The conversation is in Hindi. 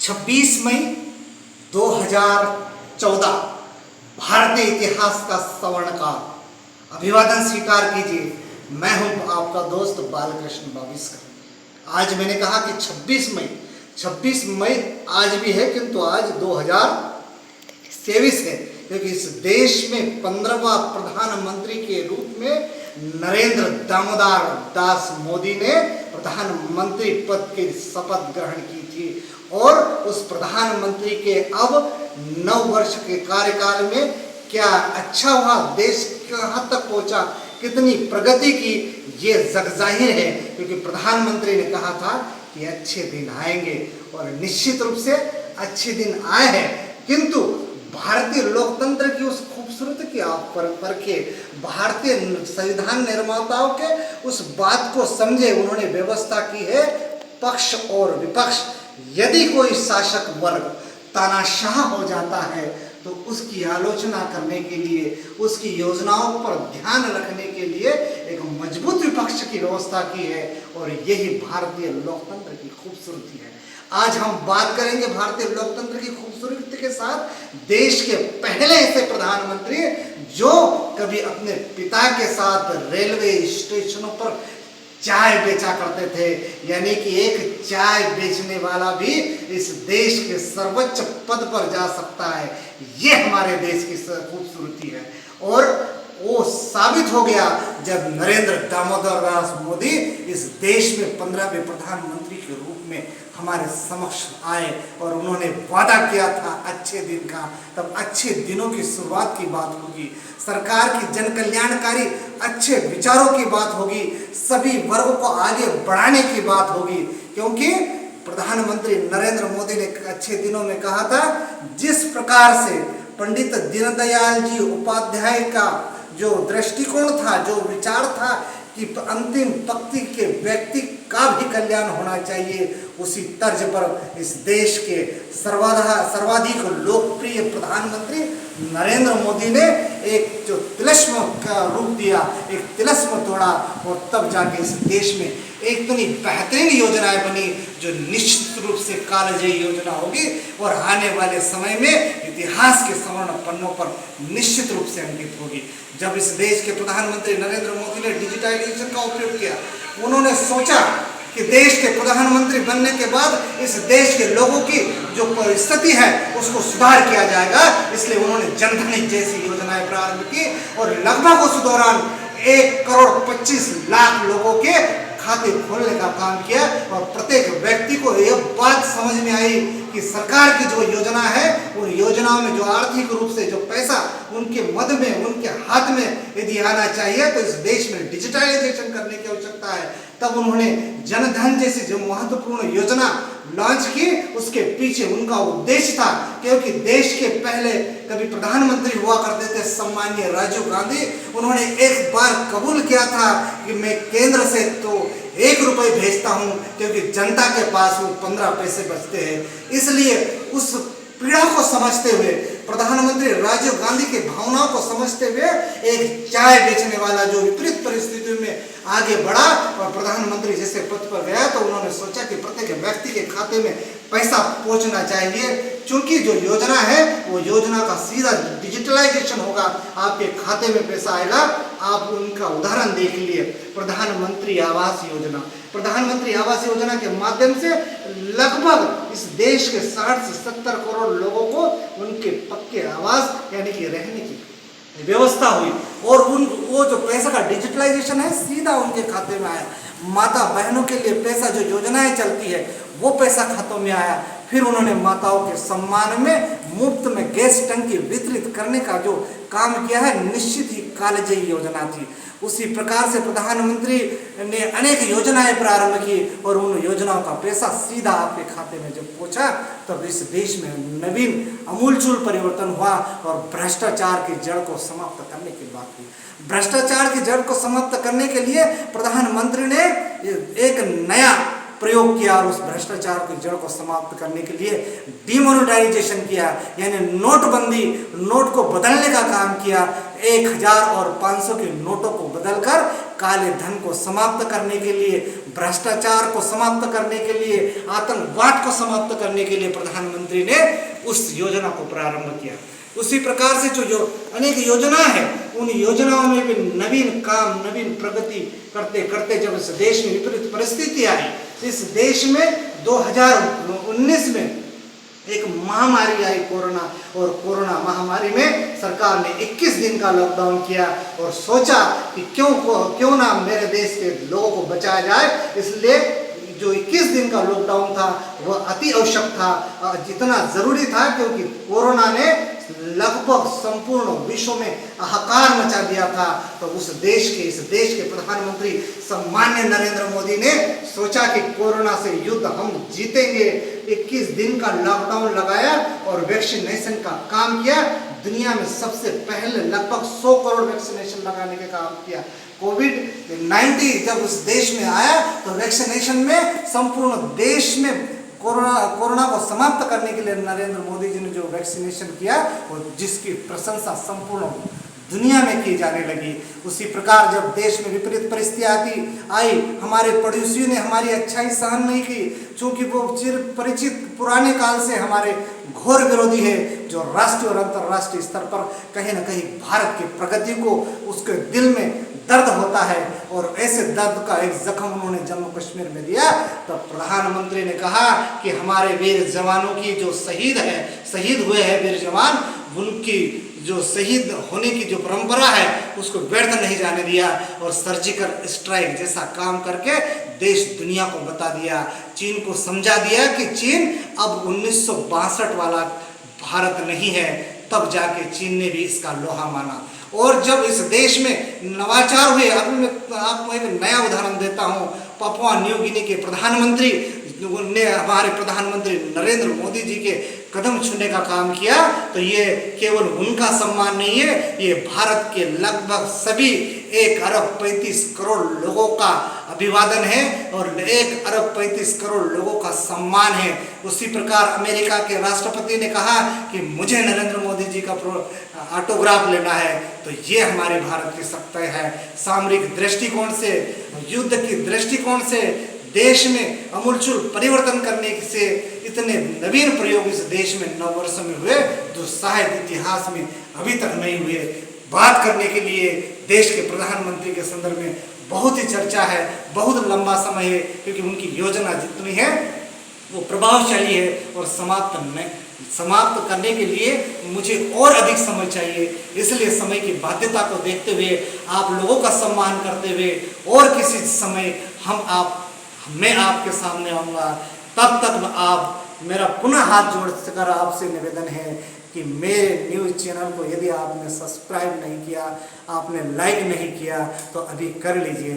26 मई 2014 भारतीय इतिहास का स्वर्णकाल। अभिवादन स्वीकार कीजिए। मैं हूं आपका दोस्त बालकृष्ण बाविस्कर। आज मैंने कहा कि 26 मई आज भी है, किंतु आज 2023 है, क्योंकि इस देश में 15वां प्रधानमंत्री के रूप में नरेंद्र दामोदर दास मोदी ने प्रधानमंत्री पद की शपथ ग्रहण की थी। और उस प्रधानमंत्री के अब 9 वर्ष के कार्यकाल में क्या अच्छा हुआ, देश कहाँ तक पहुंचा, कितनी प्रगति की, ये जगजाहिर है। क्योंकि प्रधानमंत्री ने कहा था कि अच्छे दिन आएंगे, और निश्चित रूप से अच्छे दिन आए हैं। किंतु भारतीय लोकतंत्र की उस खूबसूरती की आप परखे, भारतीय संविधान निर्माताओं के उस बात को समझे। उन्होंने व्यवस्था की है पक्ष और विपक्ष। यदि कोई शासक वर्ग तानाशाह हो जाता है तो उसकी आलोचना करने के लिए, उसकी योजनाओं पर ध्यान रखने के लिए एक मजबूत विपक्ष की व्यवस्था की है, और यही भारतीय लोकतंत्र की खूबसूरती है। आज हम बात करेंगे भारतीय लोकतंत्र की खूबसूरती के साथ देश के पहले ऐसे प्रधानमंत्री जो कभी अपने पिता के साथ रेलवे स्टेशनों पर चाय बेचा करते थे, यानी कि एक चाय बेचने वाला भी इस देश के सर्वोच्च पद पर जा सकता है। ये हमारे देश की खूबसूरती है, और वो साबित हो गया जब नरेंद्र दामोदर दास मोदी इस देश में 15वें प्रधानमंत्री के रूप में हमारे समक्ष आए, और उन्होंने वादा किया था अच्छे दिन का। तब अच्छे दिनों की शुरुआत की बात होगी, सरकार की जन कल्याणकारी अच्छे विचारों की बात होगी, सभी वर्गों को आगे बढ़ाने की बात होगी। क्योंकि प्रधानमंत्री नरेंद्र मोदी ने अच्छे दिनों में कहा था, जिस प्रकार से पंडित दीनदयाल जी उपाध्याय का जो दृष्टिकोण था, जो विचार था कि अंतिम पंक्ति के व्यक्ति का भी कल्याण होना चाहिए, उसी तर्ज पर इस देश के सर्वाधिक लोकप्रिय प्रधानमंत्री नरेंद्र मोदी ने एक जो तिलस्म का रूप दिया, एक तिलस्म तोड़ा, और तब जाके इस देश में एक इतनी बेहतरीन योजनाएं बनी जो निश्चित रूप से कालजयी योजना होगी, और आने वाले समय में इतिहास के स्वर्ण पन्नों पर निश्चित रूप से अंकित होगी। जब इस देश के प्रधानमंत्री नरेंद्र मोदी ने डिजिटलाइजेशन का उपयोग किया, उन्होंने सोचा कि देश के प्रधानमंत्री बनने के बाद इस देश के लोगों की जो परिस्थिति है उसको सुधार किया जाएगा। इसलिए उन्होंने जनधन जैसी योजनाएं प्रारंभ की, और लगभग उस दौरान 1,25,00,000 लोगों के खाते खोलने का काम किया, और प्रत्येक व्यक्ति को यह बात समझ में आई कि सरकार की जो योजना है, उन योजनाओं में जो आर्थिक रूप से जो पैसा उनके मद में, उनके हाथ में यदि आना चाहिए, तो इस देश में डिजिटलाइजेशन करने की आवश्यकता है। तब उन्होंने जनधन जैसी जो महत्वपूर्ण योजना लॉन्च की। उसके पीछे उनका उद्देश्य था, क्योंकि देश के पहले कभी प्रधानमंत्री हुआ करते थे सम्मानीय राजीव गांधी, उन्होंने एक बार कबूल किया था कि मैं केंद्र से तो 1 रुपये भेजता हूं, क्योंकि जनता के पास वो 15 पैसे बचते हैं। इसलिए उस पीड़ा को समझते हुए, प्रधानमंत्री राजीव गांधी के भावनाओं को समझते हुए, एक चाय बेचने वाला जो विपरीत परिस्थितियों में आगे बढ़ा और प्रधानमंत्री जैसे पद पर गया, तो उन्होंने सोचा कि प्रत्येक व्यक्ति के खाते में पैसा पहुंचना चाहिए। चूंकि जो योजना है वो योजना का सीधा डिजिटलाइजेशन होगा, आपके खाते में पैसा आएगा। आप उनका उदाहरण देख लिए, प्रधानमंत्री आवास योजना। प्रधानमंत्री आवास योजना के माध्यम से लगभग इस देश के 60 से 70 करोड़ लोगों को उनके पक्के आवास यानी कि रहने की व्यवस्था हुई, और वो जो पैसा का डिजिटलाइजेशन है सीधा उनके खाते में आया। माता बहनों के लिए पैसा, जो योजनाएं चलती है, वो पैसा खातों में आया। फिर उन्होंने माताओं के सम्मान में मुफ्त में गैस टंकी वितरित करने का जो काम किया है, निश्चित ही कालजयी योजना थी। उसी प्रकार से प्रधानमंत्री ने अनेक योजनाएं प्रारंभ की, और उन योजनाओं का पैसा सीधा आपके खाते में जब पहुंचा, तब इस देश में नवीन अमूलचूल परिवर्तन हुआ, और भ्रष्टाचार की जड़ को समाप्त करने की बात हुई। भ्रष्टाचार की जड़ को समाप्त करने के लिए प्रधानमंत्री ने एक नया प्रयोग किया, और उस भ्रष्टाचार की जड़ को समाप्त करने के लिए डिमोनेटाइजेशन किया, यानी नोटबंदी, नोट को बदलने का काम किया। 1000 और 500 के नोटों को बदलकर काले धन को समाप्त करने के लिए, भ्रष्टाचार को समाप्त करने के लिए, आतंकवाद को समाप्त करने के लिए प्रधानमंत्री ने उस योजना को प्रारंभ किया। उसी प्रकार से जो अनेक योजना है, उन योजनाओं में भी नवीन काम, नवीन प्रगति करते करते जब इस देश में विपरीत परिस्थिति आई, इस देश में 2019 में एक महामारी आई, कोरोना, और कोरोना महामारी में सरकार ने 21 दिन का लॉकडाउन किया और सोचा कि क्यों ना मेरे देश के लोगों को बचाया जाए। इसलिए जो 21 दिन का लॉकडाउन था वह अति आवश्यक था, जितना जरूरी था, क्योंकि कोरोना ने लगभग संपूर्ण विश्व में हाहाकार मचा दिया था। तो इस देश के प्रधानमंत्री सम्मान्य नरेंद्र मोदी ने सोचा कि कोरोना से युद्ध हम जीतेंगे। 21 दिन का लॉकडाउन लगाया और वैक्सीनेशन का काम किया। दुनिया में सबसे पहले लगभग 100 करोड़ वैक्सीनेशन लगाने का काम किया। कोविड-19 जब उस देश में आया तो वैक्सीनेशन में संपूर्ण देश में कोरोना को समाप्त करने के लिए नरेंद्र मोदी जी ने जो वैक्सीनेशन किया और जिसकी प्रशंसा संपूर्ण दुनिया में की जाने लगी। उसी प्रकार जब देश में विपरीत परिस्थिति आई, हमारे पड़ोसियों ने हमारी अच्छाई सहन नहीं की, क्योंकि वो चिर परिचित पुराने काल से हमारे घोर विरोधी है, जो राष्ट्रीय और अंतर्राष्ट्रीय स्तर पर कहीं न कहीं भारत की प्रगति को उसके दिल में दर्द होता है, और ऐसे दर्द का एक जख्म उन्होंने जम्मू कश्मीर में दिया। तो प्रधानमंत्री ने कहा कि हमारे वीर जवानों की जो शहीद हुए हैं वीर जवान, उनकी जो शहीद होने की जो परंपरा है उसको व्यर्थ नहीं जाने दिया, और सर्जिकल स्ट्राइक जैसा काम करके देश दुनिया को बता दिया, चीन को समझा दिया कि चीन अब 1962 वाला भारत नहीं है। तब जाके चीन ने भी इसका लोहा माना। और जब इस देश में नवाचार हुए, अभी मैं आपको एक नया उदाहरण देता हूँ। पापुआ न्यू गिनी के प्रधानमंत्री ने हमारे प्रधानमंत्री नरेंद्र मोदी जी के कदम छूने का काम किया, तो ये केवल उनका सम्मान नहीं है, ये भारत के लगभग सभी 1 अरब 35 करोड़ लोगों का अभिवादन है और 1 अरब 35 करोड़ लोगों का सम्मान है। उसी प्रकार अमेरिका के राष्ट्रपति ने कहा कि मुझे नरेंद्र मोदी जी का ऑटोग्राफ लेना है, तो ये हमारे भारत की सत्ता है। सामरिक दृष्टिकोण से, युद्ध की दृष्टिकोण से देश में अमूलचूल परिवर्तन करने से इतने नवीन प्रयोग इस देश में 9 वर्षों में हुए जो शायद इतिहास में अभी तक नहीं हुए। बात करने के लिए देश के प्रधानमंत्री के संदर्भ में बहुत ही चर्चा है, बहुत लंबा समय है, क्योंकि उनकी योजना जितनी है वो प्रभावशाली है, और समाप्त करने के लिए मुझे और अधिक समय चाहिए। इसलिए समय की बाध्यता को देखते हुए, आप लोगों का सम्मान करते हुए, और किसी समय मैं आपके सामने आऊँगा। तब तक आप मेरा पुनः हाथ जोड़कर आपसे निवेदन है कि मेरे न्यूज़ चैनल को यदि आपने सब्सक्राइब नहीं किया, आपने लाइक नहीं किया, तो अभी कर लीजिए।